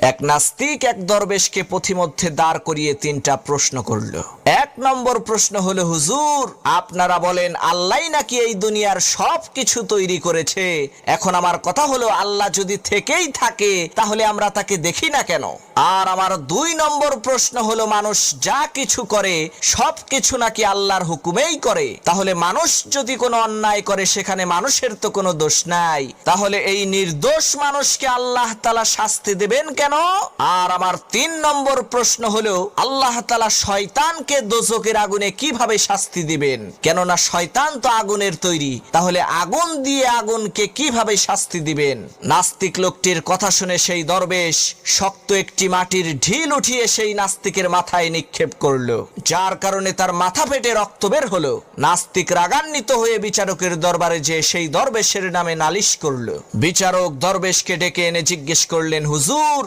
এক নাস্তিক এক দরবেশকে পথিমধ্যে দাঁড় করিয়ে তিনটা প্রশ্ন করল। এক নম্বর প্রশ্ন হলো, হুজুর আপনারা বলেন আল্লাহ নাকি এই দুনিয়ার সব কিছু তৈরি করেছে, এখন আমার কথা হলো আল্লাহ যদি থেকেই থাকে তাহলে আমরা তাকে দেখি না কেন? আর আমার দুই নম্বর প্রশ্ন হলো, মানুষ যা কিছু করে সব কিছু নাকি আল্লাহর হুকুমেই করে, তাহলে মানুষ যদি কোনো অন্যায় করে সেখানে মানুষের তো কোনো দোষ নাই, তাহলে এই নির্দোষ মানুষকে আল্লাহ তাআলা শাস্তি দেবেন কেন? আর আমার তিন নম্বর প্রশ্ন হলো, আল্লাহ তাআলা শয়তানকে দোজখের আগুনে কিভাবে শাস্তি দিবেন? কেননা শয়তান তো আগুনের তৈরি, তাহলে আগুন দিয়ে আগুনকে কিভাবে শাস্তি দিবেন? নাস্তিক লোকটির কথা শুনে সেই দরবেশ শক্ত একটি মাটির ঢিল উঠিয়ে সেই নাস্তিকের মাথায় নিক্ষেপ করলো, যার কারণে তার মাথা ফেটে রক্ত বের হলো। নাস্তিক রাগান্বিত হয়ে বিচারকের দরবারে যে সেই দরবেশের নামে নালিশ করলো। বিচারক দরবেশকে ডেকে এনে জিজ্ঞেস করলেন, হুজুর